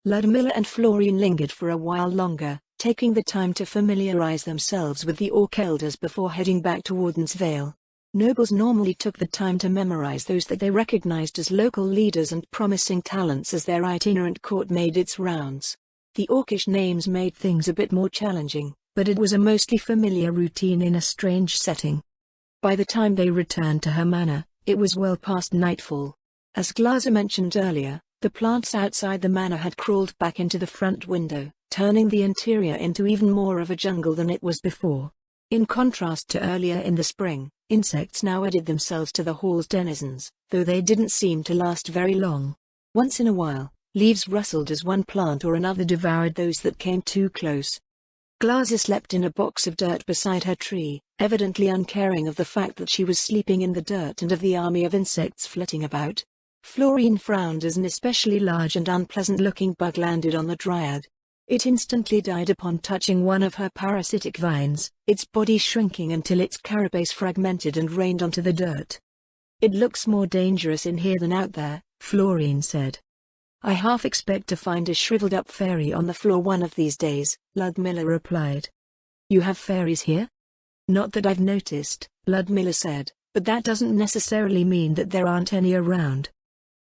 Ludmilla and Florine lingered for a while longer, taking the time to familiarize themselves with the Orc elders before heading back to Warden's Vale. Nobles normally took the time to memorize those that they recognized as local leaders and promising talents as their itinerant court made its rounds. The Orcish names made things a bit more challenging, but it was a mostly familiar routine in a strange setting. By the time they returned to her manor, it was well past nightfall. As Glaser mentioned earlier, the plants outside the manor had crawled back into the front window, turning the interior into even more of a jungle than it was before. In contrast to earlier in the spring, insects now added themselves to the hall's denizens, though they didn't seem to last very long. Once in a while, leaves rustled as one plant or another devoured those that came too close. Glaser slept in a box of dirt beside her tree, evidently uncaring of the fact that she was sleeping in the dirt and of the army of insects flitting about. Florine frowned as an especially large and unpleasant-looking bug landed on the dryad. It instantly died upon touching one of her parasitic vines, its body shrinking until its carapace fragmented and rained onto the dirt. "It looks more dangerous in here than out there," Florine said. "I half expect to find a shriveled-up fairy on the floor one of these days," Ludmilla replied. "You have fairies here?" "Not that I've noticed," Ludmilla said, "but that doesn't necessarily mean that there aren't any around."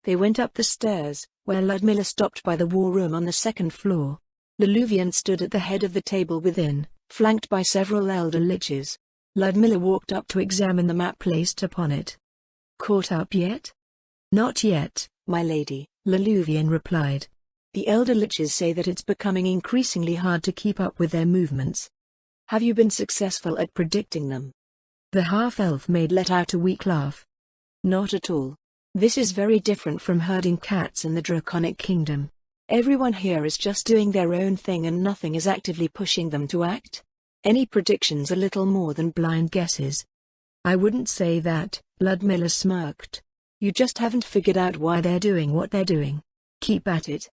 They went up the stairs, where Ludmilla stopped by the war room on the second floor. Leluvian stood at the head of the table within, flanked by several elder liches. Ludmilla walked up to examine the map placed upon it. "Caught up yet?" "Not yet, my lady," Leluvian replied. "The elder liches say that it's becoming increasingly hard to keep up with their movements." "Have you been successful at predicting them?" The half-elf maid let out a weak laugh. "Not at all. This is very different from herding cats in the Draconic Kingdom. Everyone here is just doing their own thing and nothing is actively pushing them to act. Any predictions are little more than blind guesses." "I wouldn't say that," Ludmilla smirked. "You just haven't figured out why they're doing what they're doing. Keep at it."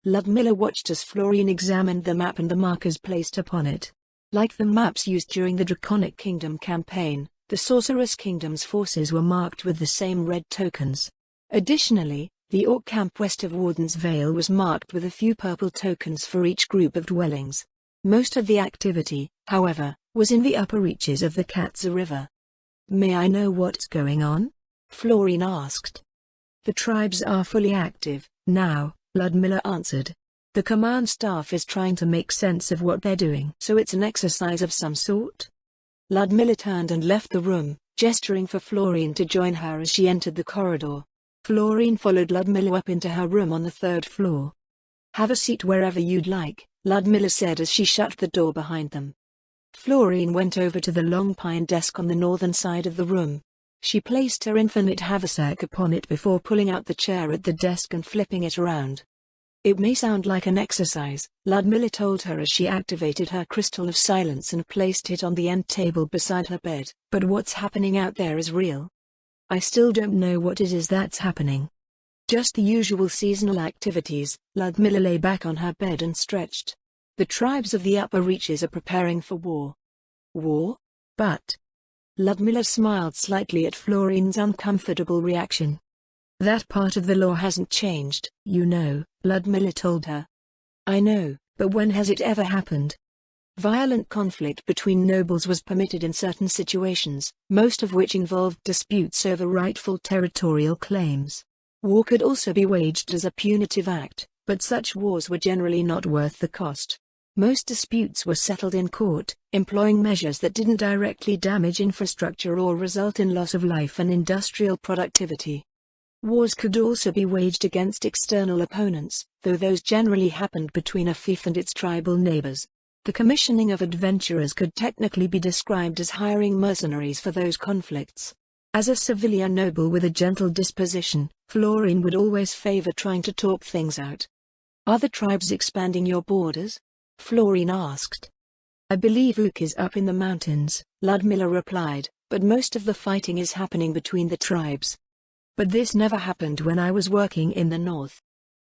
Ludmilla watched as Florine examined the map and the markers placed upon it. Like the maps used during the Draconic Kingdom campaign, the Sorceress Kingdom's forces were marked with the same red tokens. Additionally, the Orc camp west of Warden's Vale was marked with a few purple tokens for each group of dwellings. Most of the activity, however, was in the upper reaches of the Katza River. "May I know what's going on?" Florine asked. "The tribes are fully active now," Ludmilla answered. "The command staff is trying to make sense of what they're doing." "So it's an exercise of some sort?" Ludmilla turned and left the room, gesturing for Florine to join her as she entered the corridor. Florine followed Ludmilla up into her room on the third floor. "Have a seat wherever you'd like," Ludmilla said as she shut the door behind them. Florine went over to the long pine desk on the northern side of the room. She placed her infinite haversack upon it before pulling out the chair at the desk and flipping it around. "It may sound like an exercise," Ludmilla told her as she activated her crystal of silence and placed it on the end table beside her bed, "but what's happening out there is real. I still don't know what it is that's happening." "Just the usual seasonal activities." Ludmilla lay back on her bed and stretched. "The tribes of the upper reaches are preparing for war." "War? But..." Ludmilla smiled slightly at Florine's uncomfortable reaction. "That part of the law hasn't changed, you know," Ludmilla told her. "I know, but when has it ever happened?" Violent conflict between nobles was permitted in certain situations, most of which involved disputes over rightful territorial claims. War could also be waged as a punitive act, but such wars were generally not worth the cost. Most disputes were settled in court, employing measures that didn't directly damage infrastructure or result in loss of life and industrial productivity. Wars could also be waged against external opponents, though those generally happened between a fief and its tribal neighbors. The commissioning of adventurers could technically be described as hiring mercenaries for those conflicts. As a civilian noble with a gentle disposition, Florine would always favor trying to talk things out. "Are the tribes expanding your borders?" Florine asked. "I believe Ook is up in the mountains," Ludmilla replied, "but most of the fighting is happening between the tribes. But this never happened when I was working in the north."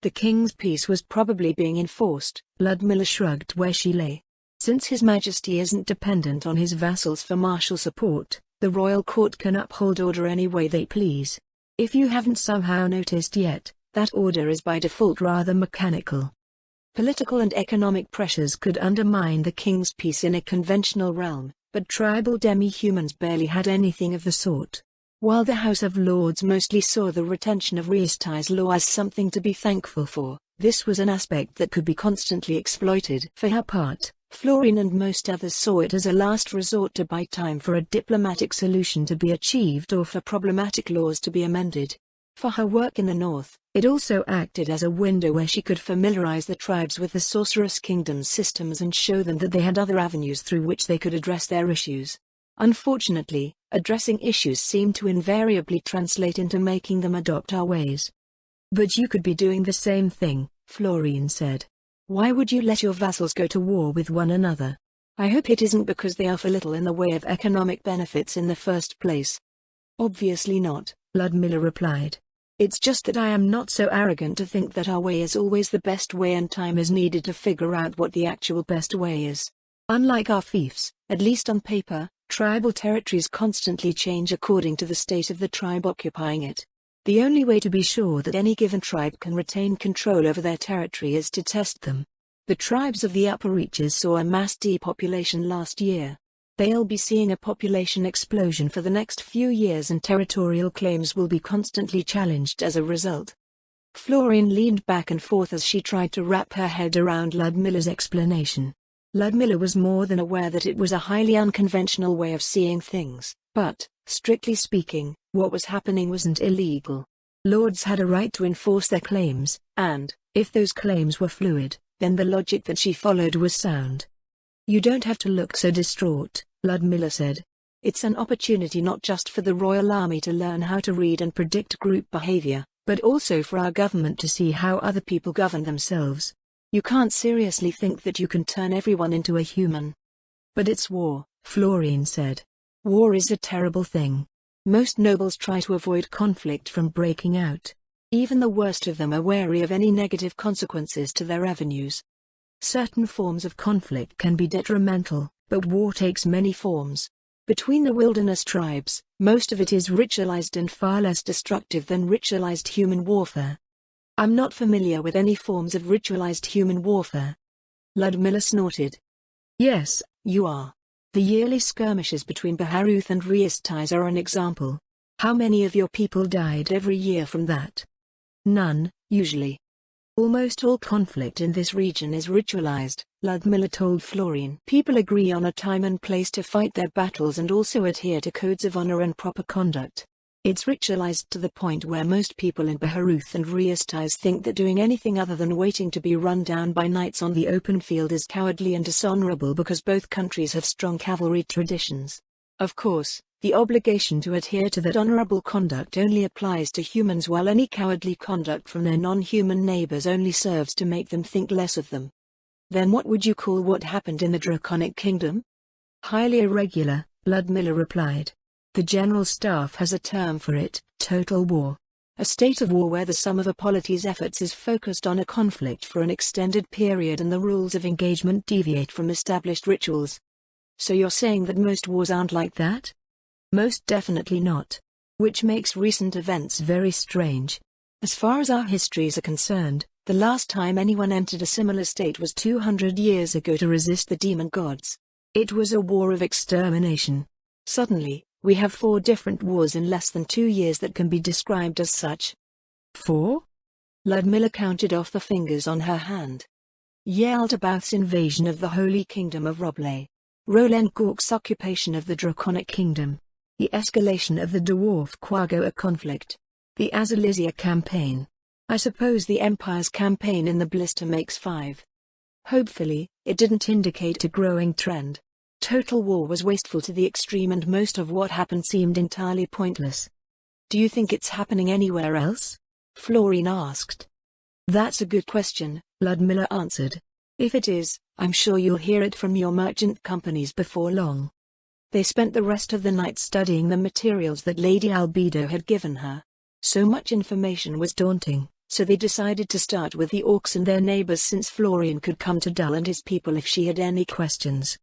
"The king's peace was probably being enforced," Ludmilla shrugged where she lay. "Since His Majesty isn't dependent on his vassals for martial support, the royal court can uphold order any way they please. If you haven't somehow noticed yet, that order is by default rather mechanical. Political and economic pressures could undermine the king's peace in a conventional realm, but tribal demi-humans barely had anything of the sort. While the House of Lords mostly saw the retention of Rheasti's law as something to be thankful for, this was an aspect that could be constantly exploited. For her part, Florine and most others saw it as a last resort to buy time for a diplomatic solution to be achieved or for problematic laws to be amended. For her work in the north, it also acted as a window where she could familiarize the tribes with the Sorceress Kingdom's systems and show them that they had other avenues through which they could address their issues. Unfortunately, addressing issues seemed to invariably translate into making them adopt our ways. But you could be doing the same thing, Florine said. Why would you let your vassals go to war with one another? I hope it isn't because they offer little in the way of economic benefits in the first place. Obviously not, Ludmilla replied. It's just that I am not so arrogant to think that our way is always the best way and time is needed to figure out what the actual best way is. Unlike our fiefs, at least on paper, tribal territories constantly change according to the state of the tribe occupying it. The only way to be sure that any given tribe can retain control over their territory is to test them. The tribes of the upper reaches saw a mass depopulation last year. They'll be seeing a population explosion for the next few years and territorial claims will be constantly challenged as a result. Florine leaned back and forth as she tried to wrap her head around Ludmilla's explanation. Ludmilla was more than aware that it was a highly unconventional way of seeing things, but, strictly speaking, what was happening wasn't illegal. Lords had a right to enforce their claims, and, if those claims were fluid, then the logic that she followed was sound. You don't have to look so distraught, Ludmilla said. It's an opportunity not just for the royal army to learn how to read and predict group behavior, but also for our government to see how other people govern themselves. You can't seriously think that you can turn everyone into a human. But it's war, Florine said. War is a terrible thing. Most nobles try to avoid conflict from breaking out. Even the worst of them are wary of any negative consequences to their revenues. Certain forms of conflict can be detrimental, but war takes many forms. Between the wilderness tribes, most of it is ritualized and far less destructive than ritualized human warfare. I'm not familiar with any forms of ritualized human warfare. Ludmilla snorted. Yes, you are. The yearly skirmishes between Baharuth and Rheastis are an example. How many of your people died every year from that? None, usually. Almost all conflict in this region is ritualized, Ludmilla told Florine. People agree on a time and place to fight their battles and also adhere to codes of honor and proper conduct. It's ritualized to the point where most people in Baharuth and Rheastis think that doing anything other than waiting to be run down by knights on the open field is cowardly and dishonorable because both countries have strong cavalry traditions. Of course, the obligation to adhere to that honorable conduct only applies to humans while any cowardly conduct from their non-human neighbors only serves to make them think less of them. Then what would you call what happened in the Draconic Kingdom? Highly irregular, Ludmilla replied. The General Staff has a term for it, total war. A state of war where the sum of a polity's efforts is focused on a conflict for an extended period and the rules of engagement deviate from established rituals. So you're saying that most wars aren't like that? Most definitely not. Which makes recent events very strange. As far as our histories are concerned, the last time anyone entered a similar state was 200 years ago to resist the demon gods. It was a war of extermination. Suddenly, we have 4 different wars in less than 2 years that can be described as such. 4? Ludmilla counted off the fingers on her hand. Yaldabaoth's invasion of the Holy Kingdom of Roble. Roland Gork's occupation of the Draconic Kingdom. The escalation of the Dwarf Quagga conflict. The Azalizia campaign. I suppose the Empire's campaign in the Blister makes 5. Hopefully, it didn't indicate a growing trend. Total war was wasteful to the extreme and most of what happened seemed entirely pointless. Do you think it's happening anywhere else? Florine asked. That's a good question, Ludmilla answered. If it is, I'm sure you'll hear it from your merchant companies before long. They spent the rest of the night studying the materials that Lady Albedo had given her. So much information was daunting, so they decided to start with the orcs and their neighbors since Florian could come to Dull and his people if she had any questions.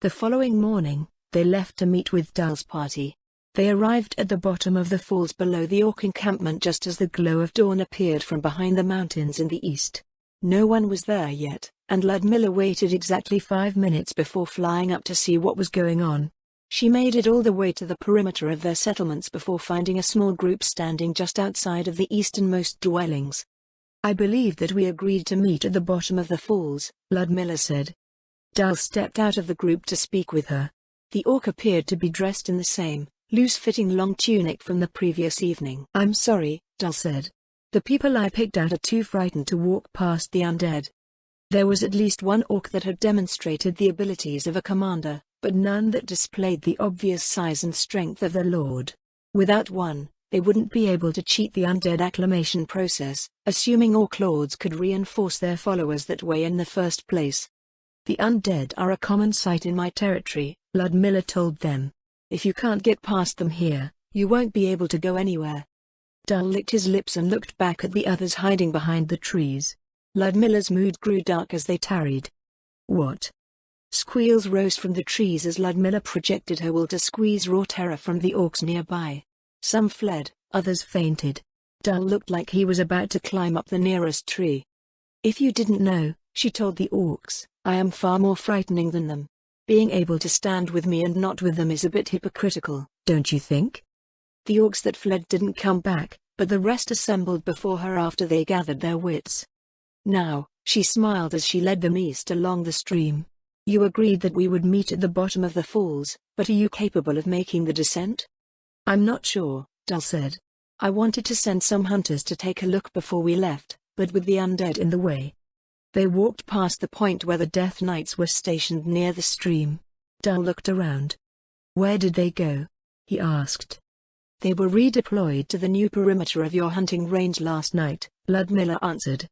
The following morning, they left to meet with Dull's party. They arrived at the bottom of the falls below the orc encampment just as the glow of dawn appeared from behind the mountains in the east. No one was there yet, and Ludmilla waited exactly 5 minutes before flying up to see what was going on. She made it all the way to the perimeter of their settlements before finding a small group standing just outside of the easternmost dwellings. "I believe that we agreed to meet at the bottom of the falls," Ludmilla said. Dal stepped out of the group to speak with her. The orc appeared to be dressed in the same, loose-fitting long tunic from the previous evening. "I'm sorry," Dal said. "The people I picked out are too frightened to walk past the undead." There was at least one orc that had demonstrated the abilities of a commander, but none that displayed the obvious size and strength of their lord. Without one, they wouldn't be able to cheat the undead acclimation process, assuming orc lords could reinforce their followers that way in the first place. "The undead are a common sight in my territory," Ludmilla told them. "If you can't get past them here, you won't be able to go anywhere." Dal licked his lips and looked back at the others hiding behind the trees. Ludmilla's mood grew dark as they tarried. "What?" Squeals rose from the trees as Ludmilla projected her will to squeeze raw terror from the orcs nearby. Some fled, others fainted. Dal looked like he was about to climb up the nearest tree. "If you didn't know," she told the orcs, "I am far more frightening than them. Being able to stand with me and not with them is a bit hypocritical, don't you think?" The orcs that fled didn't come back, but the rest assembled before her after they gathered their wits. "Now," she smiled as she led them east along the stream. "You agreed that we would meet at the bottom of the falls, but are you capable of making the descent?" "I'm not sure," Dal said. "I wanted to send some hunters to take a look before we left, but with the undead in the way." They walked past the point where the Death Knights were stationed near the stream. Dal looked around. "Where did they go?" he asked. "They were redeployed to the new perimeter of your hunting range last night," Ludmilla answered.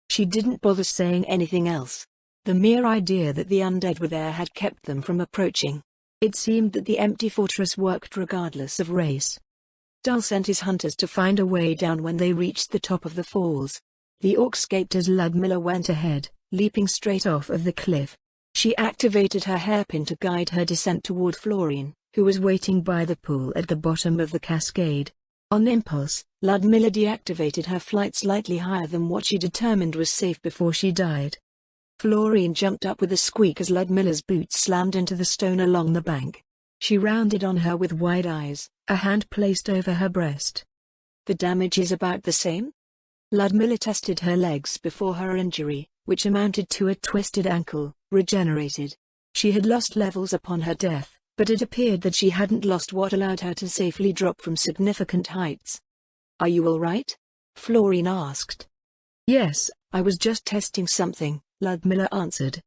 She didn't bother saying anything else. The mere idea that the undead were there had kept them from approaching. It seemed that the empty fortress worked regardless of race. Dal sent his hunters to find a way down when they reached the top of the falls. The orc escaped as Ludmilla went ahead, leaping straight off of the cliff. She activated her hairpin to guide her descent toward Florine, who was waiting by the pool at the bottom of the cascade. On impulse, Ludmilla deactivated her flight slightly higher than what she determined was safe before she died. Florine jumped up with a squeak as Ludmilla's boots slammed into the stone along the bank. She rounded on her with wide eyes, a hand placed over her breast. "The damage is about the same?" Ludmilla tested her legs before her injury, which amounted to a twisted ankle, regenerated. She had lost levels upon her death, but it appeared that she hadn't lost what allowed her to safely drop from significant heights. "Are you all right?" Florine asked. "Yes, I was just testing something," Ludmilla answered.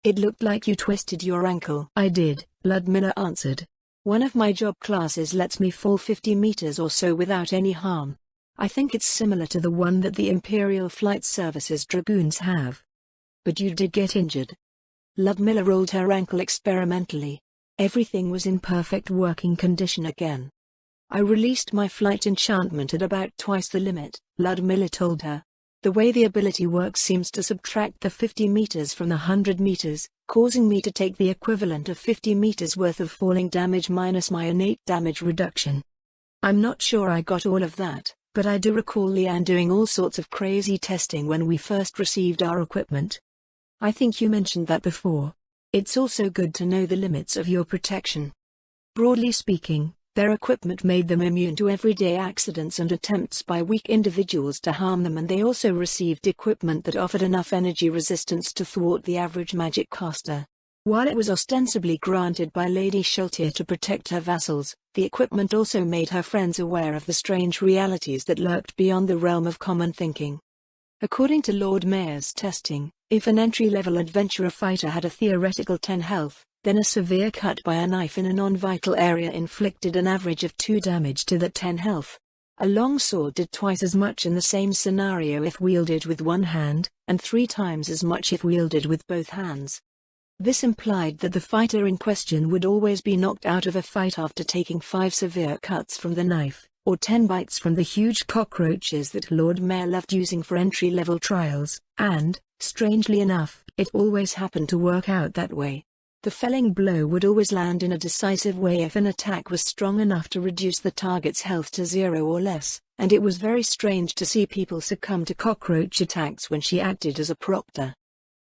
"It looked like you twisted your ankle." "I did," Ludmilla answered. "One of my job classes lets me fall 50 meters or so without any harm. I think it's similar to the one that the Imperial Flight Service's dragoons have." "But you did get injured." Ludmilla rolled her ankle experimentally. Everything was in perfect working condition again. "I released my flight enchantment at about twice the limit," Ludmilla told her. "The way the ability works seems to subtract the 50 meters from the 100 meters, causing me to take the equivalent of 50 meters worth of falling damage minus my innate damage reduction. I'm not sure I got all of that, but I do recall Leanne doing all sorts of crazy testing when we first received our equipment. I think you mentioned that before. It's also good to know the limits of your protection." Broadly speaking, their equipment made them immune to everyday accidents and attempts by weak individuals to harm them, and they also received equipment that offered enough energy resistance to thwart the average magic caster. While it was ostensibly granted by Lady Sheltier to protect her vassals, the equipment also made her friends aware of the strange realities that lurked beyond the realm of common thinking. According to Lord Mayor's testing, if an entry-level adventurer fighter had a theoretical 10 health, then a severe cut by a knife in a non-vital area inflicted an average of 2 damage to that 10 health. A long sword did twice as much in the same scenario if wielded with one hand, and 3 times as much if wielded with both hands. This implied that the fighter in question would always be knocked out of a fight after taking 5 severe cuts from the knife, or 10 bites from the huge cockroaches that Lord Mayor loved using for entry-level trials, and, strangely enough, it always happened to work out that way. The felling blow would always land in a decisive way if an attack was strong enough to reduce the target's health to 0 or less, and it was very strange to see people succumb to cockroach attacks when she acted as a proctor.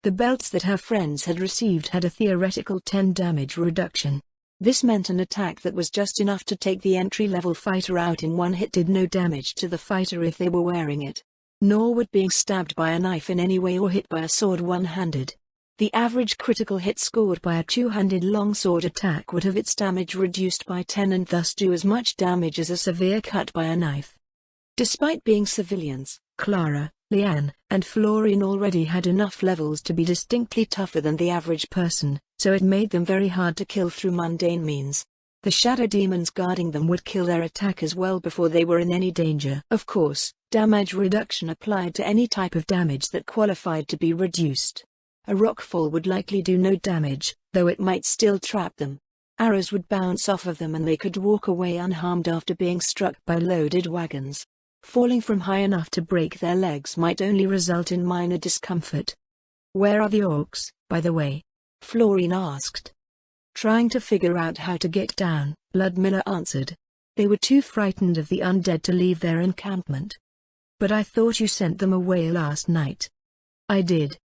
The belts that her friends had received had a theoretical 10 damage reduction. This meant an attack that was just enough to take the entry-level fighter out in one hit did no damage to the fighter if they were wearing it. Nor would being stabbed by a knife in any way or hit by a sword one-handed. The average critical hit scored by a two-handed longsword attack would have its damage reduced by 10 and thus do as much damage as a severe cut by a knife. Despite being civilians, Clara, Leanne, and Florine already had enough levels to be distinctly tougher than the average person, so it made them very hard to kill through mundane means. The shadow demons guarding them would kill their attackers well before they were in any danger. Of course, damage reduction applied to any type of damage that qualified to be reduced. A rockfall would likely do no damage, though it might still trap them. Arrows would bounce off of them and they could walk away unharmed after being struck by loaded wagons. Falling from high enough to break their legs might only result in minor discomfort. "Where are the orcs, by the way?" Florine asked. "Trying to figure out how to get down," Ludmilla answered. "They were too frightened of the undead to leave their encampment." "But I thought you sent them away last night." "I did."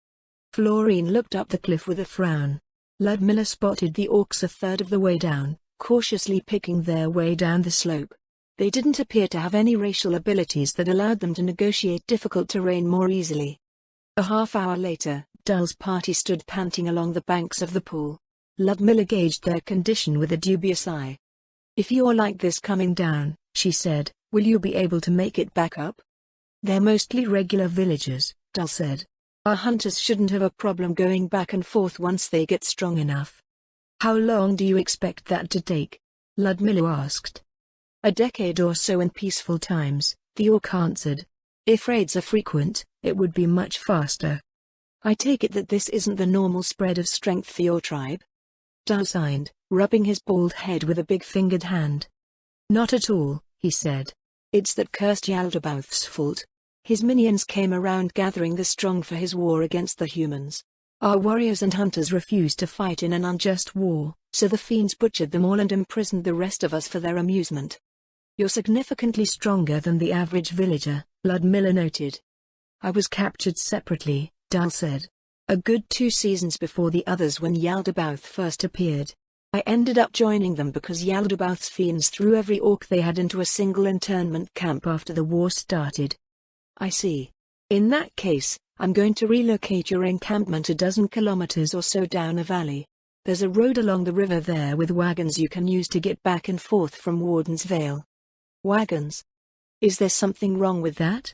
Florine looked up the cliff with a frown. Ludmilla spotted the orcs a third of the way down, cautiously picking their way down the slope. They didn't appear to have any racial abilities that allowed them to negotiate difficult terrain more easily. A half hour later, Dull's party stood panting along the banks of the pool. Ludmilla gauged their condition with a dubious eye. "If you're like this coming down," she said, "will you be able to make it back up?" "They're mostly regular villagers," Dull said. "Our hunters shouldn't have a problem going back and forth once they get strong enough." "How long do you expect that to take?" Ludmilla asked. "A decade or so in peaceful times," the orc answered. "If raids are frequent, it would be much faster." "I take it that this isn't the normal spread of strength for your tribe?" Dull signed, rubbing his bald head with a big-fingered hand. "Not at all," he said. "It's that cursed Yaldabaoth's fault. His minions came around gathering the strong for his war against the humans. Our warriors and hunters refused to fight in an unjust war, so the fiends butchered them all and imprisoned the rest of us for their amusement." "You're significantly stronger than the average villager," Ludmilla noted. "I was captured separately," Dull said. "A good 2 seasons before the others when Yaldabaoth first appeared. I ended up joining them because Yaldabaoth's fiends threw every orc they had into a single internment camp after the war started." "I see. In that case, I'm going to relocate your encampment a dozen kilometers or so down a valley. There's a road along the river there with wagons you can use to get back and forth from Warden's Vale." "Wagons? Is there something wrong with that?"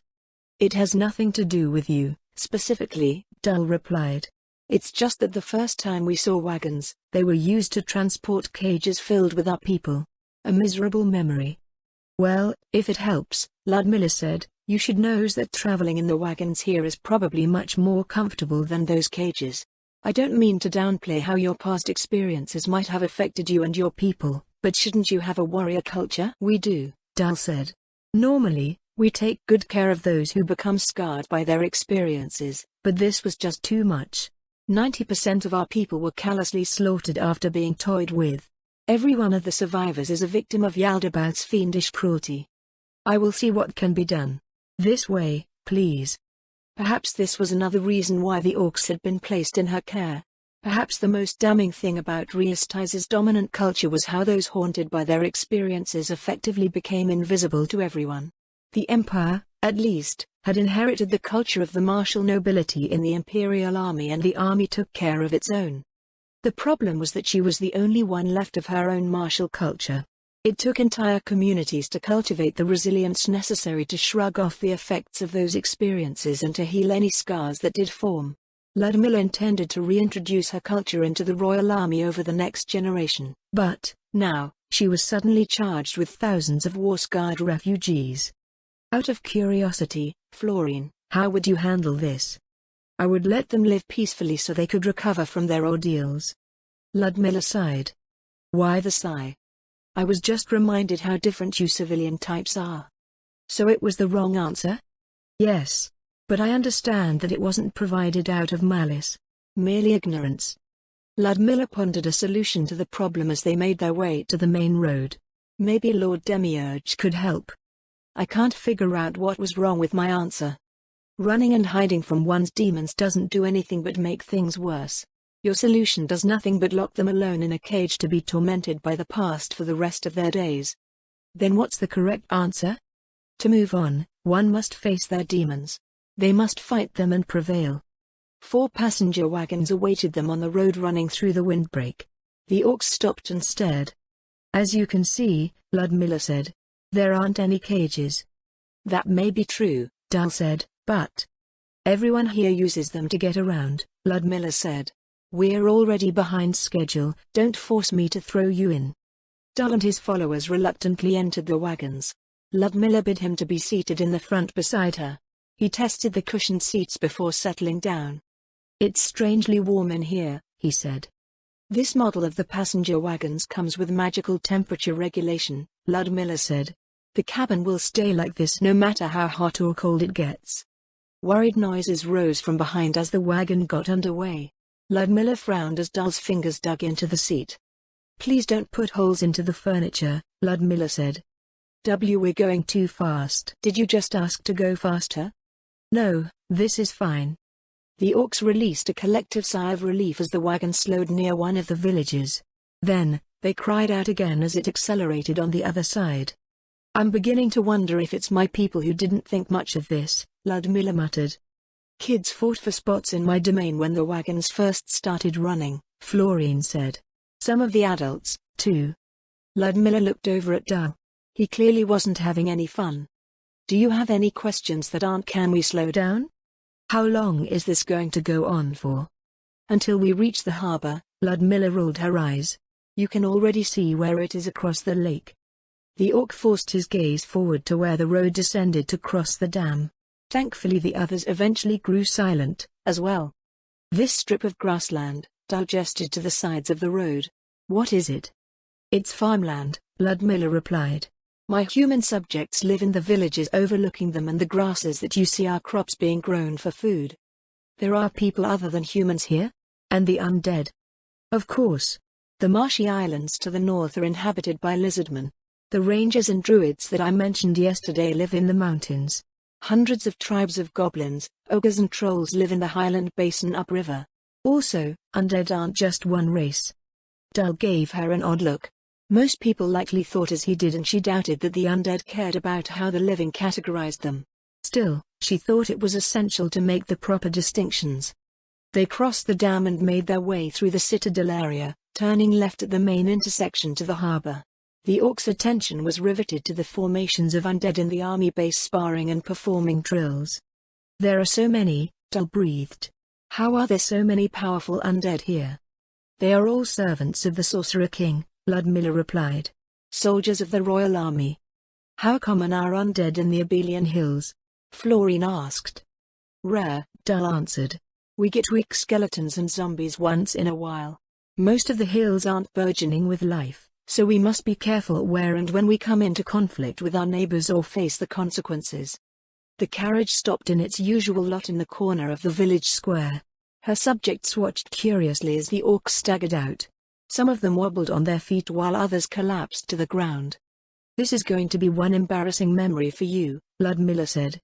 "It has nothing to do with you, specifically," Dull replied. "It's just that the first time we saw wagons, they were used to transport cages filled with our people. A miserable memory." "Well, if it helps," Ludmilla said, "you should know that traveling in the wagons here is probably much more comfortable than those cages. I don't mean to downplay how your past experiences might have affected you and your people, but shouldn't you have a warrior culture?" "We do," Dull said. "Normally, we take good care of those who become scarred by their experiences, but this was just too much. 90% of our people were callously slaughtered after being toyed with. Every one of the survivors is a victim of Yaldabaoth's fiendish cruelty. I will see what can be done. This way, please." Perhaps this was another reason why the orcs had been placed in her care. Perhaps the most damning thing about Reestize's dominant culture was how those haunted by their experiences effectively became invisible to everyone. The Empire, at least, had inherited the culture of the martial nobility in the Imperial Army, and the army took care of its own. The problem was that she was the only one left of her own martial culture. It took entire communities to cultivate the resilience necessary to shrug off the effects of those experiences and to heal any scars that did form. Ludmilla intended to reintroduce her culture into the Royal Army over the next generation, but, now, she was suddenly charged with thousands of war-scarred refugees. "Out of curiosity, Florine, how would you handle this?" "I would let them live peacefully so they could recover from their ordeals." Ludmilla sighed. "Why the sigh?" "I was just reminded how different you civilian types are." "So it was the wrong answer?" "Yes. But I understand that it wasn't provided out of malice. Merely ignorance." Ludmilla pondered a solution to the problem as they made their way to the main road. Maybe Lord Demiurge could help. I can't figure out what was wrong with my answer. Running and hiding from one's demons doesn't do anything but make things worse. Your solution does nothing but lock them alone in a cage to be tormented by the past for the rest of their days. Then what's the correct answer? To move on, one must face their demons. They must fight them and prevail. 4 passenger wagons awaited them on the road running through the windbreak. The orcs stopped and stared. As you can see, Ludmilla said, there aren't any cages. That may be true, Dal said, but everyone here uses them to get around, Ludmilla said. We're already behind schedule, don't force me to throw you in. Dal and his followers reluctantly entered the wagons. Ludmilla bid him to be seated in the front beside her. He tested the cushioned seats before settling down. It's strangely warm in here, he said. This model of the passenger wagons comes with magical temperature regulation, Ludmilla said. The cabin will stay like this no matter how hot or cold it gets. Worried noises rose from behind as the wagon got underway. Ludmilla frowned as Dal's fingers dug into the seat. Please don't put holes into the furniture, Ludmilla said. We're going too fast. Did you just ask to go faster? No, this is fine. The orcs released a collective sigh of relief as the wagon slowed near one of the villages. Then, they cried out again as it accelerated on the other side. I'm beginning to wonder if it's my people who didn't think much of this, Ludmilla muttered. Kids fought for spots in my domain when the wagons first started running, Florine said. Some of the adults, too. Ludmilla looked over at Dal. He clearly wasn't having any fun. Do you have any questions that aren't can we slow down? How long is this going to go on for? Until we reach the harbor, Ludmilla rolled her eyes. You can already see where it is across the lake. The orc forced his gaze forward to where the road descended to cross the dam. Thankfully the others eventually grew silent, as well. This strip of grassland, Dal gestured to the sides of the road. What is it? It's farmland, Ludmilla replied. My human subjects live in the villages overlooking them and the grasses that you see are crops being grown for food. There are people other than humans here? And the undead? Of course. The marshy islands to the north are inhabited by lizardmen. The rangers and druids that I mentioned yesterday live in the mountains. Hundreds of tribes of goblins, ogres and trolls live in the highland basin upriver. Also, undead aren't just one race. Dal gave her an odd look. Most people likely thought as he did and she doubted that the undead cared about how the living categorized them. Still, she thought it was essential to make the proper distinctions. They crossed the dam and made their way through the citadel area, turning left at the main intersection to the harbor. The orcs' attention was riveted to the formations of undead in the army base sparring and performing drills. There are so many, Dal breathed. How are there so many powerful undead here? They are all servants of the Sorcerer King, Ludmilla replied. Soldiers of the royal army. How common are undead in the Abelian Hills? Florine asked. Rare, Dal answered. We get weak skeletons and zombies once in a while. Most of the hills aren't burgeoning with life, so we must be careful where and when we come into conflict with our neighbors or face the consequences. The carriage stopped in its usual lot in the corner of the village square. Her subjects watched curiously as the orcs staggered out. Some of them wobbled on their feet while others collapsed to the ground. This is going to be one embarrassing memory for you, Ludmilla said.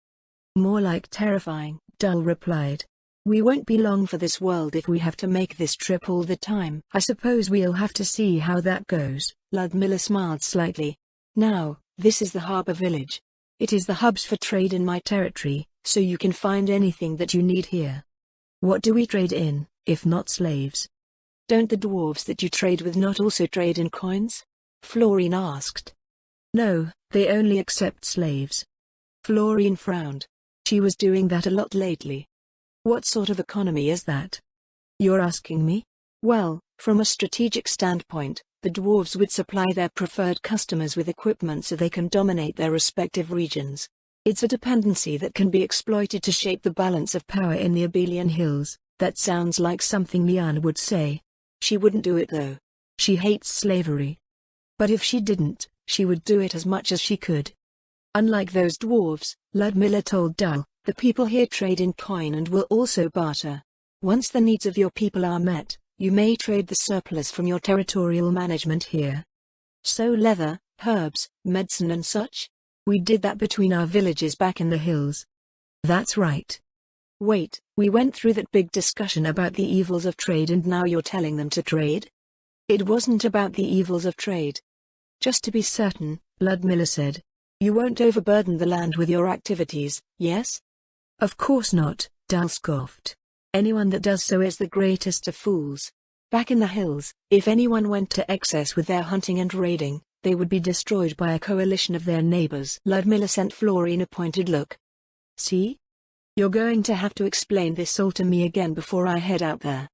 More like terrifying, Dal replied. We won't be long for this world if we have to make this trip all the time. I suppose we'll have to see how that goes, Ludmilla smiled slightly. Now, this is the harbor village. It is the hubs for trade in my territory, so you can find anything that you need here. What do we trade in, if not slaves? Don't the dwarves that you trade with not also trade in coins? Florine asked. No, they only accept slaves. Florine frowned. She was doing that a lot lately. What sort of economy is that? You're asking me? Well, from a strategic standpoint, the dwarves would supply their preferred customers with equipment so they can dominate their respective regions. It's a dependency that can be exploited to shape the balance of power in the Abelian Hills. That sounds like something Liane would say. She wouldn't do it though. She hates slavery. But if she didn't, she would do it as much as she could. Unlike those dwarves, Ludmilla told Dal, the people here trade in coin and will also barter. Once the needs of your people are met, You may trade the surplus from your territorial management here. So leather, herbs, medicine and such? We did that between our villages back in the hills. That's right. Wait, we went through that big discussion about the evils of trade and now you're telling them to trade? It wasn't about the evils of trade. Just to be certain, Ludmilla said. You won't overburden the land with your activities, yes? Of course not, Dal scoffed. Anyone that does so is the greatest of fools. Back in the hills, if anyone went to excess with their hunting and raiding, they would be destroyed by a coalition of their neighbors. Ludmilla sent Florine a pointed look. See? You're going to have to explain this all to me again before I head out there.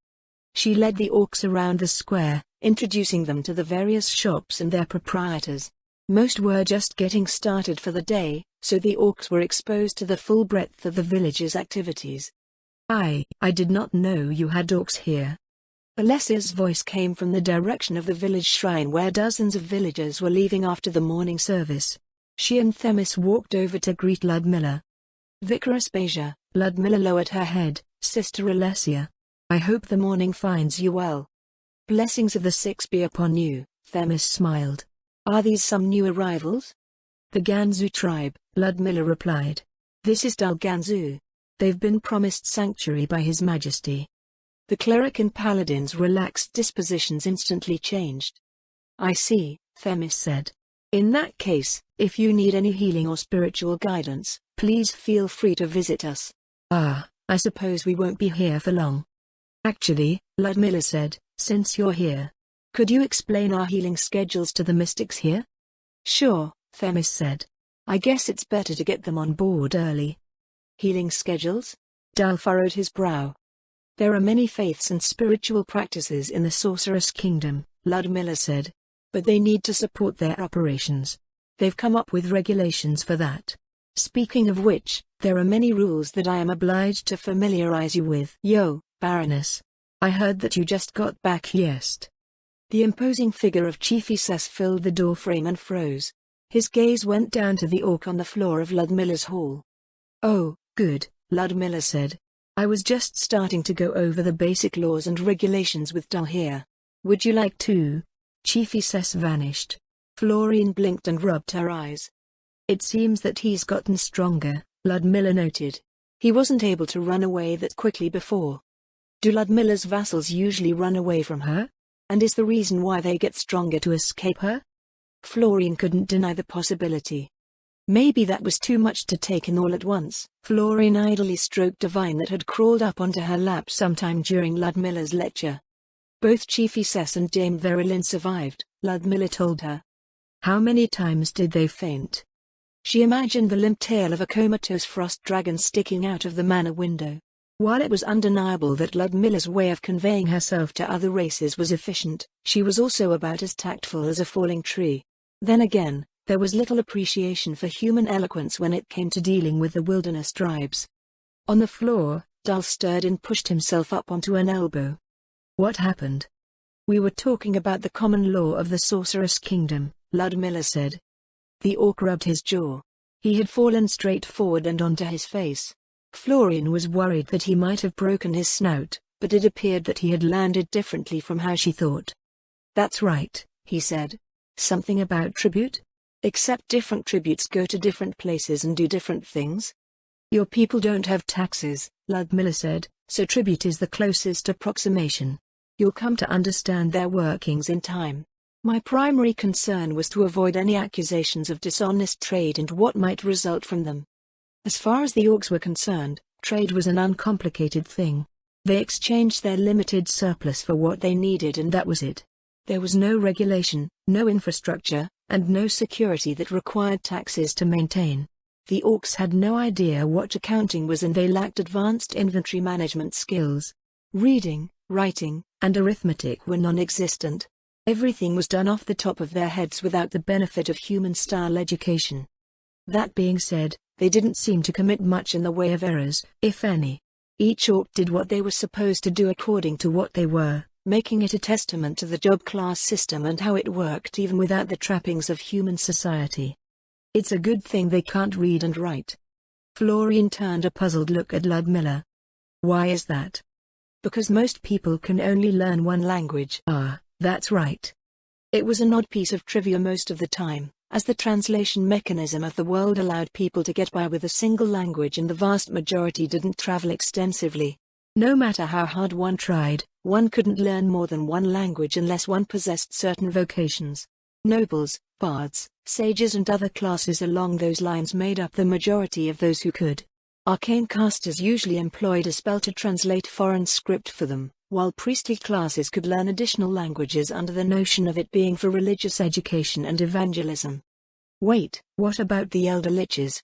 She led the orcs around the square, introducing them to the various shops and their proprietors. Most were just getting started for the day, so the orcs were exposed to the full breadth of the village's activities. I did not know you had orcs here. Alessia's voice came from the direction of the village shrine where dozens of villagers were leaving after the morning service. She and Themis walked over to greet Ludmilla. Vicar Aspasia, Ludmilla lowered her head. Sister Alessia, I hope the morning finds you well. Blessings of the Six be upon you, Themis smiled. Are these some new arrivals? The Ganzu tribe, Ludmilla replied. This is Dal Ganzu. They've been promised sanctuary by His Majesty. The cleric and paladin's relaxed dispositions instantly changed. I see, Themis said. In that case, if you need any healing or spiritual guidance, please feel free to visit us. I suppose we won't be here for long. Actually, Ludmilla said, since you're here, could you explain our healing schedules to the mystics here? Sure, Themis said. I guess it's better to get them on board early. Healing schedules? Dal furrowed his brow. There are many faiths and spiritual practices in the Sorceress Kingdom, Ludmilla said. But they need to support their operations. They've come up with regulations for that. Speaking of which, there are many rules that I am obliged to familiarize you with. Yo, Baroness. I heard that you just got back yest. The imposing figure of Chief Ises filled the doorframe and froze. His gaze went down to the orc on the floor of Ludmilla's hall. Oh, good, Ludmilla said. I was just starting to go over the basic laws and regulations with Dal here. Would you like to? Chief Ises vanished. Florine blinked and rubbed her eyes. It seems that he's gotten stronger, Ludmilla noted. He wasn't able to run away that quickly before. Do Ludmilla's vassals usually run away from her? And is the reason why they get stronger to escape her? Florine couldn't deny the possibility. Maybe that was too much to take in all at once. Florine idly stroked a vine that had crawled up onto her lap sometime during Ludmilla's lecture. Both Chief Ises and Dame Verilyn survived, Ludmilla told her. How many times did they faint? She imagined the limp tail of a comatose frost dragon sticking out of the manor window. While it was undeniable that Ludmilla's way of conveying herself to other races was efficient, she was also about as tactful as a falling tree. Then again, there was little appreciation for human eloquence when it came to dealing with the wilderness tribes. On the floor, Dal stirred and pushed himself up onto an elbow. What happened? We were talking about the common law of the Sorceress Kingdom, Ludmilla said. The orc rubbed his jaw. He had fallen straight forward and onto his face. Florine was worried that he might have broken his snout, but it appeared that he had landed differently from how she thought. That's right, he said. Something about tribute? Except different tributes go to different places and do different things? Your people don't have taxes, Ludmilla said, so tribute is the closest approximation. You'll come to understand their workings in time. My primary concern was to avoid any accusations of dishonest trade and what might result from them. As far as the orcs were concerned, trade was an uncomplicated thing. They exchanged their limited surplus for what they needed and that was it. There was no regulation, no infrastructure, and no security that required taxes to maintain. The orcs had no idea what accounting was and they lacked advanced inventory management skills. Reading, writing, and arithmetic were non-existent. Everything was done off the top of their heads without the benefit of human-style education. That being said, they didn't seem to commit much in the way of errors, if any. Each orc did what they were supposed to do according to what they were, making it a testament to the job class system and how it worked even without the trappings of human society. It's a good thing they can't read and write. Florine turned a puzzled look at Ludmilla. Why is that? because most people can only learn one language. Ah, that's right. It was an odd piece of trivia most of the time, as the translation mechanism of the world allowed people to get by with a single language and the vast majority didn't travel extensively. No matter how hard one tried, one couldn't learn more than one language unless one possessed certain vocations. Nobles, bards, sages and other classes along those lines made up the majority of those who could. Arcane casters usually employed a spell to translate foreign script for them, while priestly classes could learn additional languages under the notion of it being for religious education and evangelism. Wait, what about the Elder Liches?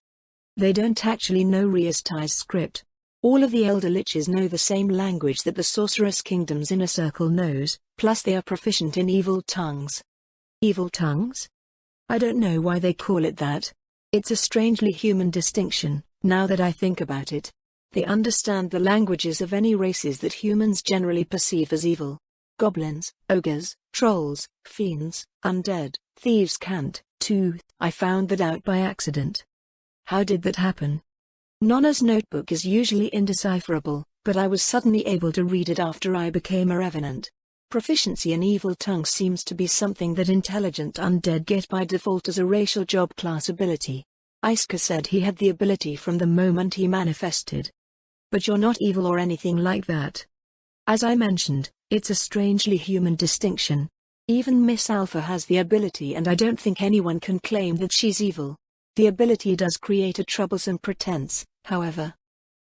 They don't actually know Riastai's script. All of the Elder Liches know the same language that the Sorceress Kingdom's inner circle knows, plus they are proficient in evil tongues. Evil tongues? I don't know why they call it that. It's a strangely human distinction, now that I think about it. They understand the languages of any races that humans generally perceive as evil. Goblins, ogres, trolls, fiends, undead, thieves can't, too. I found that out by accident. How did that happen? Nonna's notebook is usually indecipherable, but I was suddenly able to read it after I became a revenant. Proficiency in evil tongues seems to be something that intelligent undead get by default as a racial job class ability. Iska said he had the ability from the moment he manifested. But you're not evil or anything like that. As I mentioned, it's a strangely human distinction. Even Miss Alpha has the ability and I don't think anyone can claim that she's evil. The ability does create a troublesome pretense, however.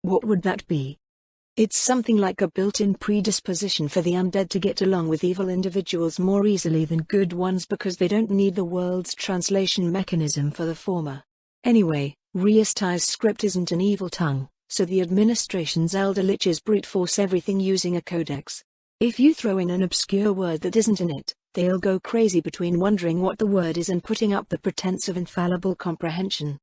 What would that be? It's something like a built-in predisposition for the undead to get along with evil individuals more easily than good ones because they don't need the world's translation mechanism for the former. Anyway, Riastai's script isn't an evil tongue, so the administration's Elder Liches brute force everything using a codex. If you throw in an obscure word that isn't in it, they'll go crazy between wondering what the word is and putting up the pretense of infallible comprehension.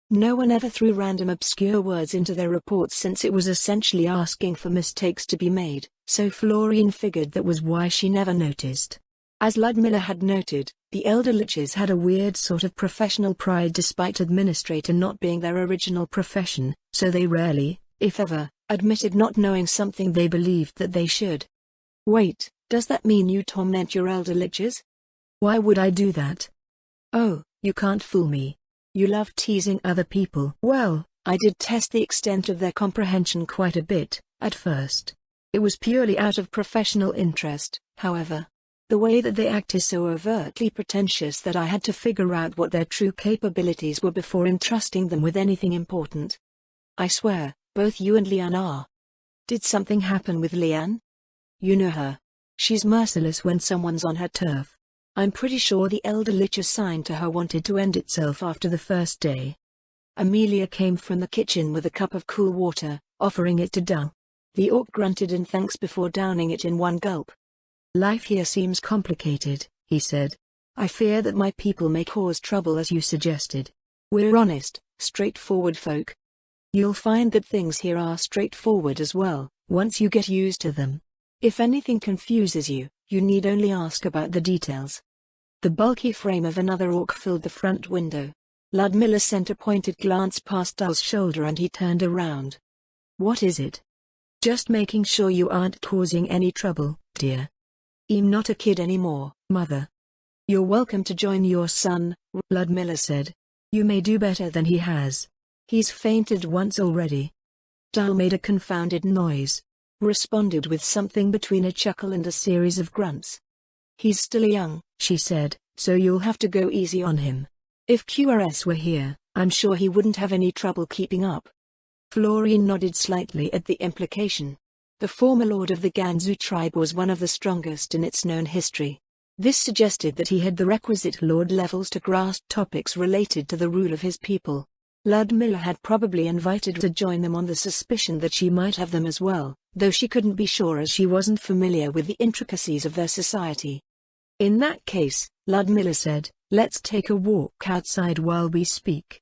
No one ever threw random obscure words into their reports since it was essentially asking for mistakes to be made, so Florine figured that was why she never noticed. As Ludmilla had noted, the Elder Liches had a weird sort of professional pride despite administrator not being their original profession, so they rarely, if ever, admitted not knowing something they believed that they should. Wait, does that mean you torment your Elder Liches? Why would I do that? Oh, you can't fool me. You love teasing other people. Well, I did test the extent of their comprehension quite a bit, at first. It was purely out of professional interest, however. The way that they act is so overtly pretentious that I had to figure out what their true capabilities were before entrusting them with anything important. I swear, both you and Leanne are. Did something happen with Leanne? You know her. She's merciless when someone's on her turf. I'm pretty sure the Elder Lich assigned to her wanted to end itself after the first day. Amelia came from the kitchen with a cup of cool water, offering it to Dal. The orc grunted in thanks before downing it in one gulp. Life here seems complicated, he said. I fear that my people may cause trouble as you suggested. We're honest, straightforward folk. You'll find that things here are straightforward as well, once you get used to them. If anything confuses you, you need only ask about the details. The bulky frame of another orc filled the front window. Ludmilla sent a pointed glance past Dal's shoulder and he turned around. What is it? Just making sure you aren't causing any trouble, dear. I'm not a kid anymore, mother. You're welcome to join your son, Ludmilla said. You may do better than he has. He's fainted once already. Dal made a confounded noise. Responded with something between a chuckle and a series of grunts. He's still young, she said, so you'll have to go easy on him. If QRS were here, I'm sure he wouldn't have any trouble keeping up. Florine nodded slightly at the implication. The former lord of the Ganzu tribe was one of the strongest in its known history. This suggested that he had the requisite lord levels to grasp topics related to the rule of his people. Ludmilla had probably invited to join them on the suspicion that she might have them as well, though she couldn't be sure as she wasn't familiar with the intricacies of their society. In that case, Ludmilla said, let's take a walk outside while we speak.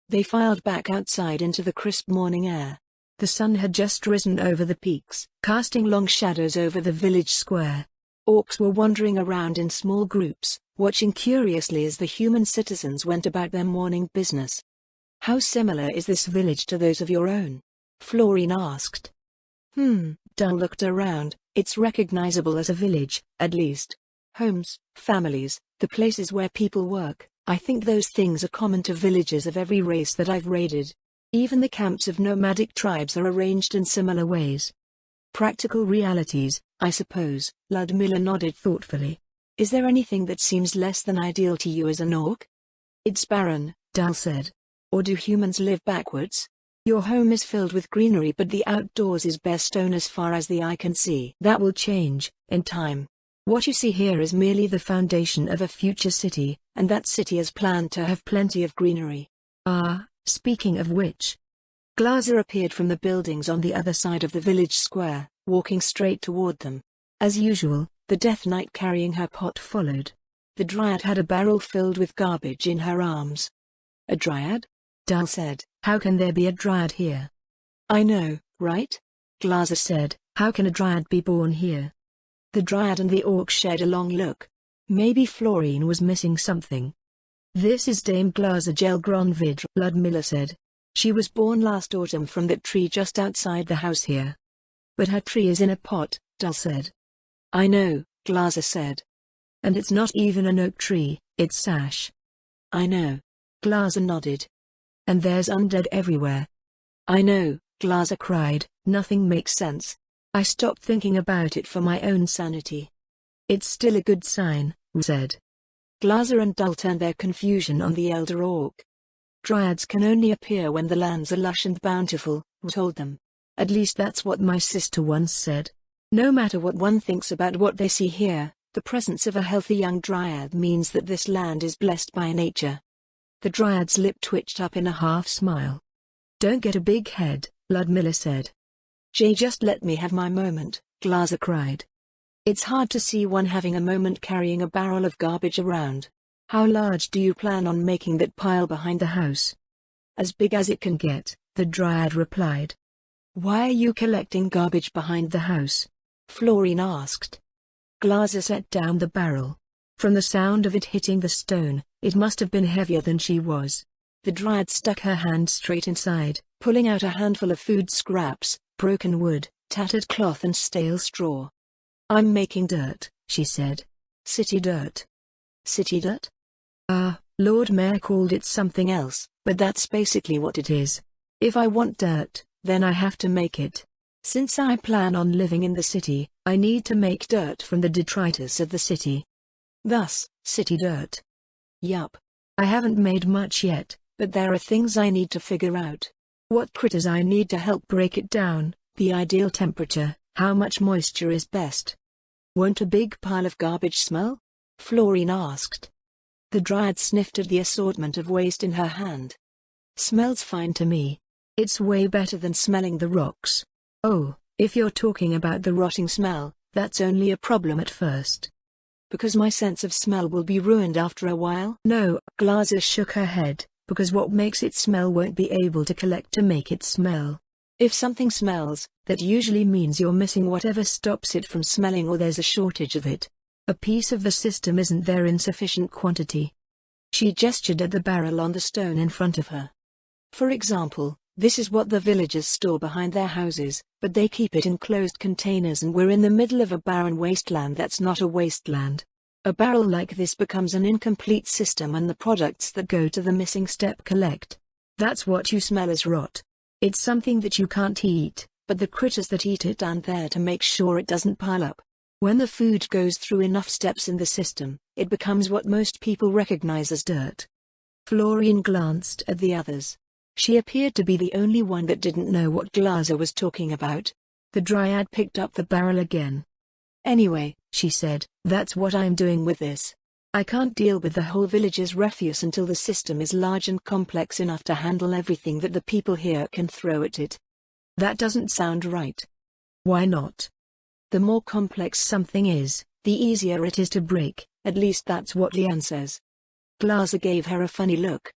They filed back outside into the crisp morning air. The sun had just risen over the peaks, casting long shadows over the village square. Orcs were wandering around in small groups, watching curiously as the human citizens went about their morning business. How similar is this village to those of your own? Florine asked. Dal looked around. It's recognizable as a village, at least. Homes, families, the places where people work. I think those things are common to villages of every race that I've raided. Even the camps of nomadic tribes are arranged in similar ways. Practical realities, I suppose. Ludmilla nodded thoughtfully. Is there anything that seems less than ideal to you as an orc? It's barren, Dal said. Or do humans live backwards? Your home is filled with greenery, but the outdoors is bare stone as far as the eye can see. That will change, in time. What you see here is merely the foundation of a future city, and that city is planned to have plenty of greenery. Speaking of which. Glazer appeared from the buildings on the other side of the village square, walking straight toward them. As usual, the Death Knight carrying her pot followed. The dryad had a barrel filled with garbage in her arms. A dryad? Dal said. How can there be a dryad here? I know, right? Glazer said. How can a dryad be born here? The dryad and the orc shared a long look. Maybe Florine was missing something. This is Dame Glazer Gelgronvid, Ludmilla said. She was born last autumn from that tree just outside the house here. But her tree is in a pot, Dal said. I know, Glazer said. And it's not even an oak tree, it's sash. I know. Glazer nodded. And there's undead everywhere. I know, Glazer cried, nothing makes sense. I stopped thinking about it for my own sanity. It's still a good sign, said. Glazer and Dal turned their confusion on the elder orc. Dryads can only appear when the lands are lush and bountiful, told them. At least that's what my sister once said. No matter what one thinks about what they see here, the presence of a healthy young dryad means that this land is blessed by nature. The dryad's lip twitched up in a half-smile. Don't get a big head, Ludmilla said. Jay, just let me have my moment, Glazer cried. It's hard to see one having a moment carrying a barrel of garbage around. How large do you plan on making that pile behind the house? As big as it can get, the dryad replied. Why are you collecting garbage behind the house? Florine asked. Glazer set down the barrel. From the sound of it hitting the stone, it must have been heavier than she was. The dryad stuck her hand straight inside, pulling out a handful of food scraps, broken wood, tattered cloth and stale straw. I'm making dirt, she said. City dirt. City dirt? Lord Mayor called it something else, but that's basically what it is. If I want dirt, then I have to make it. Since I plan on living in the city, I need to make dirt from the detritus of the city. Thus, city dirt. Yup. I haven't made much yet, but there are things I need to figure out. What critters I need to help break it down, the ideal temperature, how much moisture is best. Won't a big pile of garbage smell? Florine asked. The dryad sniffed at the assortment of waste in her hand. Smells fine to me. It's way better than smelling the rocks. Oh, if you're talking about the rotting smell, that's only a problem at first. Because my sense of smell will be ruined after a while? No, Glazer shook her head, because what makes it smell won't be able to collect to make it smell. If something smells, that usually means you're missing whatever stops it from smelling or there's a shortage of it. A piece of the system isn't there in sufficient quantity. She gestured at the barrel on the stone in front of her. For example, this is what the villagers store behind their houses, but they keep it in closed containers and we're in the middle of a barren wasteland that's not a wasteland. A barrel like this becomes an incomplete system and the products that go to the missing step collect. That's what you smell as rot. It's something that you can't eat, but the critters that eat it aren't there to make sure it doesn't pile up. When the food goes through enough steps in the system, it becomes what most people recognize as dirt. Florine glanced at the others. She appeared to be the only one that didn't know what Glazer was talking about. The dryad picked up the barrel again. Anyway, she said, that's what I'm doing with this. I can't deal with the whole village's refuse until the system is large and complex enough to handle everything that the people here can throw at it. That doesn't sound right. Why not? The more complex something is, the easier it is to break, at least that's what Leanne says. Glazer gave her a funny look.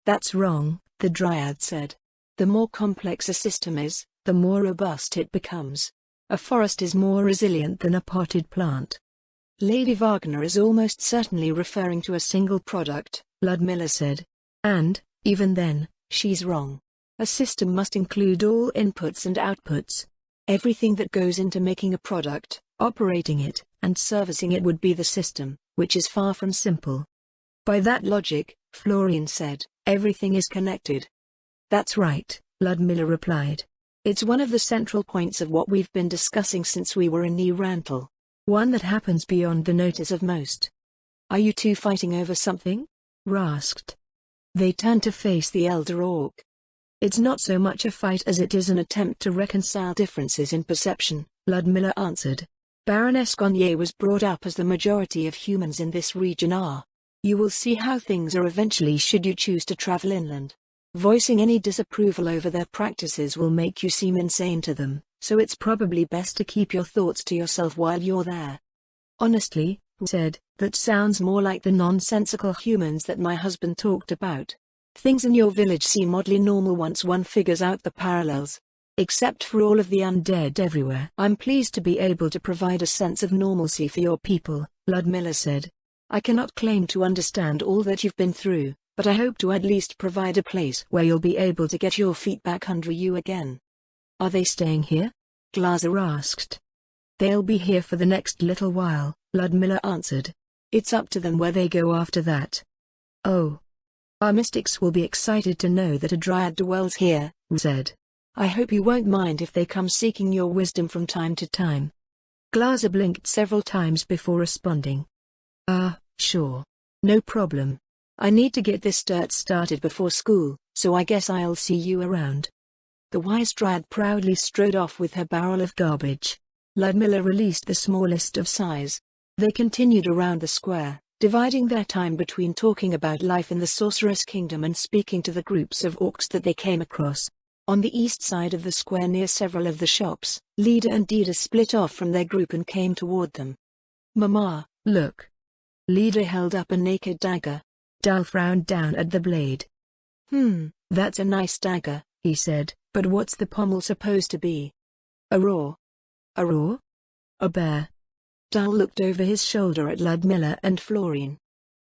That's wrong, the dryad said. The more complex a system is, the more robust it becomes. A forest is more resilient than a potted plant. Lady Wagner is almost certainly referring to a single product, Ludmilla said. And, even then, she's wrong. A system must include all inputs and outputs. Everything that goes into making a product, operating it, and servicing it would be the system, which is far from simple. By that logic, Florian said, everything is connected. That's right, Ludmilla replied. It's one of the central points of what we've been discussing since we were in Nerantal. One that happens beyond the notice of most. Are you two fighting over something? Ra asked. They turned to face the elder orc. It's not so much a fight as it is an attempt to reconcile differences in perception, Ludmilla answered. Baroness Gonnier was brought up as the majority of humans in this region are. You will see how things are eventually should you choose to travel inland. Voicing any disapproval over their practices will make you seem insane to them, so it's probably best to keep your thoughts to yourself while you're there. Honestly, he said, that sounds more like the nonsensical humans that my husband talked about. Things in your village seem oddly normal once one figures out the parallels. Except for all of the undead everywhere. I'm pleased to be able to provide a sense of normalcy for your people, Ludmilla said. I cannot claim to understand all that you've been through, but I hope to at least provide a place where you'll be able to get your feet back under you again. Are they staying here? Glazer asked. They'll be here for the next little while, Ludmilla answered. It's up to them where they go after that. Oh. Our mystics will be excited to know that a dryad dwells here, Ru said. I hope you won't mind if they come seeking your wisdom from time to time. Glazer blinked several times before responding. Sure. No problem. I need to get this dirt started before school, so I guess I'll see you around. The wise dryad proudly strode off with her barrel of garbage. Ludmilla released the smallest of sighs. They continued around the square, dividing their time between talking about life in the Sorceress Kingdom and speaking to the groups of orcs that they came across. On the east side of the square near several of the shops, Lida and Dida split off from their group and came toward them. Mama, look. Lida held up a naked dagger. Dal frowned down at the blade. That's a nice dagger, he said, but what's the pommel supposed to be? A roar. A roar? A bear. Dal looked over his shoulder at Ludmilla and Florian.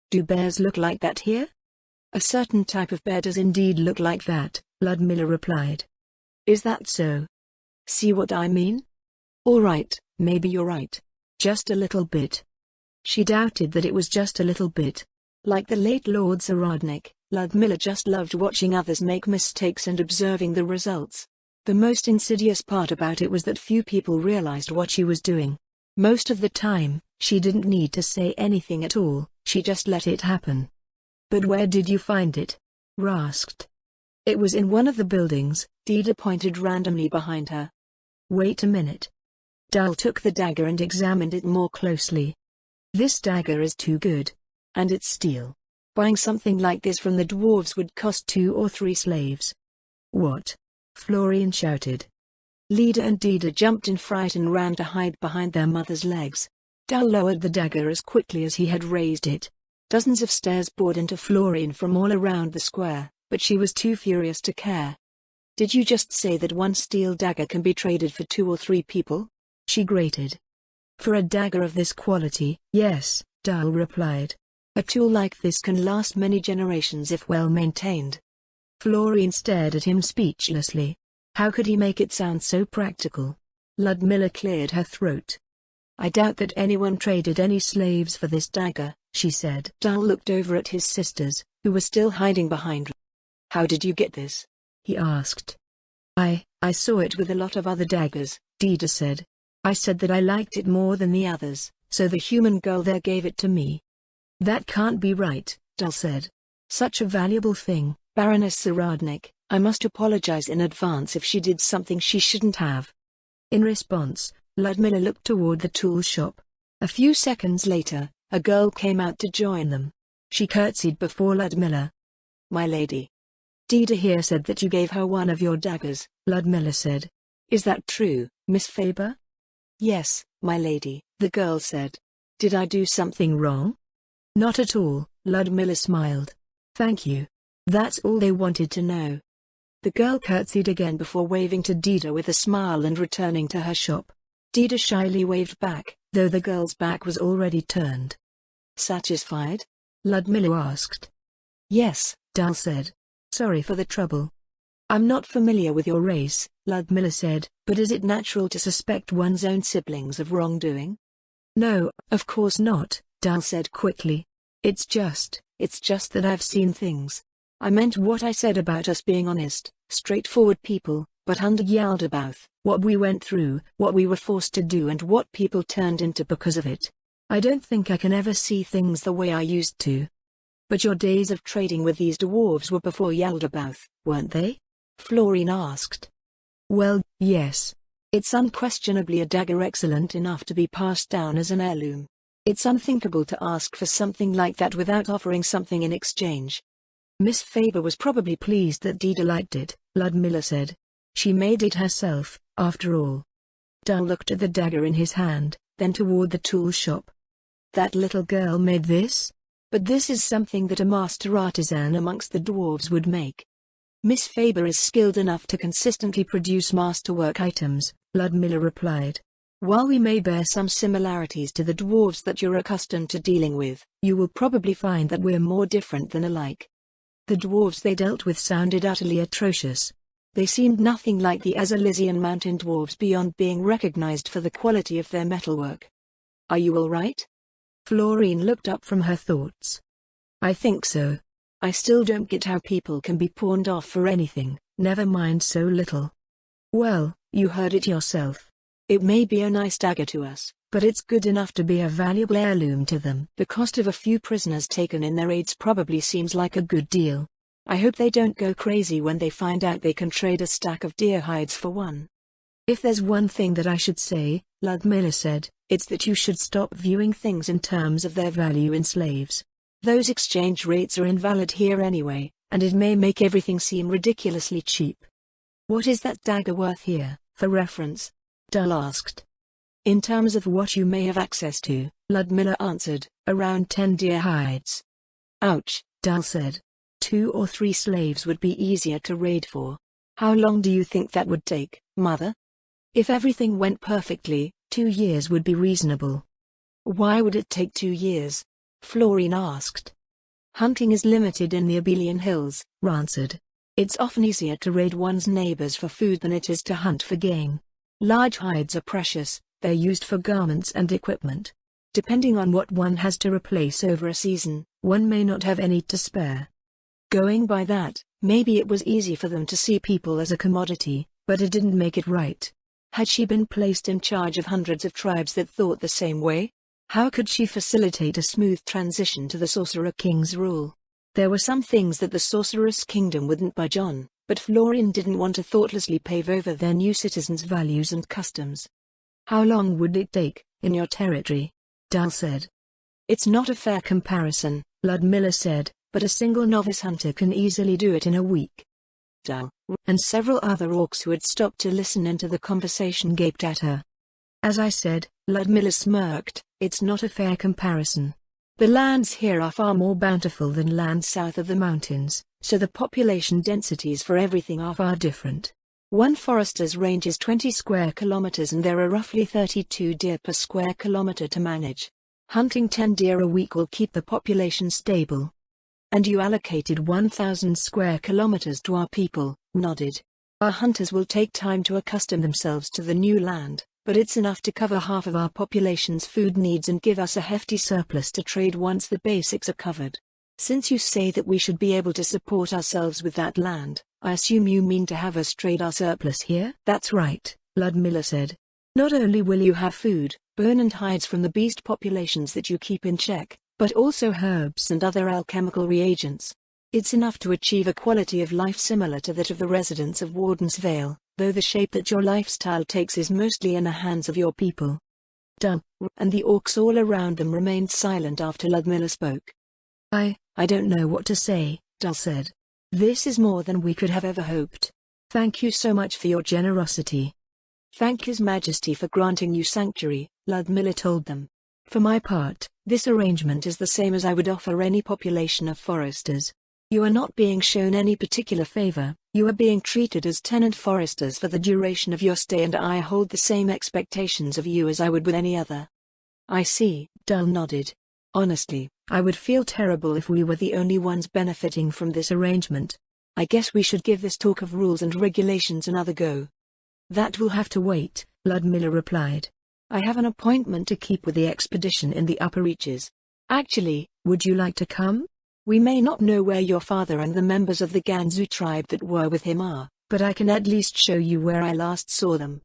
Do bears look like that here? A certain type of bear does indeed look like that, Ludmilla replied. Is that so? See what I mean? All right, maybe you're right. Just a little bit. She doubted that it was just a little bit. Like the late Lord Zaradnik, Ludmilla just loved watching others make mistakes and observing the results. The most insidious part about it was that few people realized what she was doing. Most of the time, she didn't need to say anything at all, she just let it happen. But where did you find it? Ra asked. It was in one of the buildings, Dida pointed randomly behind her. Wait a minute. Dal took the dagger and examined it more closely. This dagger is too good. And it's steel. Buying something like this from the dwarves would cost 2 or 3 slaves. What? Florian shouted. Lida and Dida jumped in fright and ran to hide behind their mother's legs. Dal lowered the dagger as quickly as he had raised it. Dozens of stares poured into Florian from all around the square, but she was too furious to care. Did you just say that one steel dagger can be traded for 2 or 3 people? She grated. For a dagger of this quality, yes, Dal replied. A tool like this can last many generations if well maintained. Florian stared at him speechlessly. How could he make it sound so practical? Ludmilla cleared her throat. I doubt that anyone traded any slaves for this dagger, she said. Dal looked over at his sisters, who were still hiding behind. How did you get this? He asked. I saw it with a lot of other daggers, Dida said. I said that I liked it more than the others, so the human girl there gave it to me. That can't be right, Dal said. Such a valuable thing, Baroness Zaradnik. I must apologize in advance if she did something she shouldn't have. In response, Ludmilla looked toward the tool shop. A few seconds later, a girl came out to join them. She curtsied before Ludmilla. My lady. Dida here said that you gave her one of your daggers, Ludmilla said. Is that true, Miss Faber? Yes, my lady, the girl said. Did I do something wrong? Not at all, Ludmilla smiled. Thank you. That's all they wanted to know. The girl curtsied again before waving to Dida with a smile and returning to her shop. Dida shyly waved back, though the girl's back was already turned. Satisfied? Ludmilla asked. Yes, Dal said. Sorry for the trouble. I'm not familiar with your race, Ludmilla said, but is it natural to suspect one's own siblings of wrongdoing? No, of course not, Dal said quickly. It's just that I've seen things. I meant what I said about us being honest, straightforward people, but under Yaldabaoth, what we went through, what we were forced to do and what people turned into because of it. I don't think I can ever see things the way I used to. But your days of trading with these dwarves were before Yaldabaoth, weren't they? Florine asked. Well, yes. It's unquestionably a dagger excellent enough to be passed down as an heirloom. It's unthinkable to ask for something like that without offering something in exchange. Miss Faber was probably pleased that Dida liked it, Ludmilla said. She made it herself, after all. Dal looked at the dagger in his hand, then toward the tool shop. That little girl made this? But this is something that a master artisan amongst the dwarves would make. Miss Faber is skilled enough to consistently produce masterwork items, Ludmilla replied. While we may bear some similarities to the dwarves that you're accustomed to dealing with, you will probably find that we're more different than alike. The dwarves they dealt with sounded utterly atrocious. They seemed nothing like the Azalisian mountain dwarves beyond being recognized for the quality of their metalwork. Are you all right? Florine looked up from her thoughts. I think so. I still don't get how people can be pawned off for anything, never mind so little. Well, you heard it yourself. It may be a nice dagger to us, but it's good enough to be a valuable heirloom to them. The cost of a few prisoners taken in their raids probably seems like a good deal. I hope they don't go crazy when they find out they can trade a stack of deer hides for one. If there's one thing that I should say, Ludmilla said, it's that you should stop viewing things in terms of their value in slaves. Those exchange rates are invalid here anyway, and it may make everything seem ridiculously cheap. What is that dagger worth here, for reference? Dal asked. In terms of what you may have access to, Ludmilla answered, around 10 deer hides. Ouch, Dal said. 2 or 3 slaves would be easier to raid for. How long do you think that would take, Mother? If everything went perfectly, 2 years would be reasonable. Why would it take 2 years? Florine asked. Hunting is limited in the Abelian Hills, answered. It's often easier to raid one's neighbors for food than it is to hunt for game. Large hides are precious, they're used for garments and equipment. Depending on what one has to replace over a season, one may not have any to spare. Going by that, maybe it was easy for them to see people as a commodity, but it didn't make it right. Had she been placed in charge of hundreds of tribes that thought the same way? How could she facilitate a smooth transition to the Sorcerer King's rule? There were some things that the Sorceress Kingdom wouldn't budge on, but Florine didn't want to thoughtlessly pave over their new citizens' values and customs. How long would it take, in your territory? Dal said. It's not a fair comparison, Ludmilla said, but a single novice hunter can easily do it in a week. Dal, and several other orcs who had stopped to listen into the conversation gaped at her. As I said, Ludmilla smirked, it's not a fair comparison. The lands here are far more bountiful than lands south of the mountains, so the population densities for everything are far different. One forester's range is 20 square kilometers and there are roughly 32 deer per square kilometer to manage. Hunting 10 deer a week will keep the population stable. And you allocated 1,000 square kilometers to our people, nodded. Our hunters will take time to accustom themselves to the new land, but it's enough to cover half of our population's food needs and give us a hefty surplus to trade once the basics are covered. Since you say that we should be able to support ourselves with that land, I assume you mean to have us trade our surplus here? That's right, Ludmilla said. Not only will you have food, bone and hides from the beast populations that you keep in check, but also herbs and other alchemical reagents. It's enough to achieve a quality of life similar to that of the residents of Warden's Vale, though the shape that your lifestyle takes is mostly in the hands of your people. Dal, and the orcs all around them remained silent after Ludmilla spoke. I don't know what to say, Dal said. This is more than we could have ever hoped. Thank you so much for your generosity. Thank His Majesty for granting you sanctuary, Ludmilla told them. For my part, this arrangement is the same as I would offer any population of foresters. You are not being shown any particular favor, you are being treated as tenant foresters for the duration of your stay and I hold the same expectations of you as I would with any other. I see, Dal nodded. Honestly, I would feel terrible if we were the only ones benefiting from this arrangement. I guess we should give this talk of rules and regulations another go. That will have to wait, Ludmilla replied. I have an appointment to keep with the expedition in the upper reaches. Actually, would you like to come? We may not know where your father and the members of the Ganzu tribe that were with him are, but I can at least show you where I last saw them.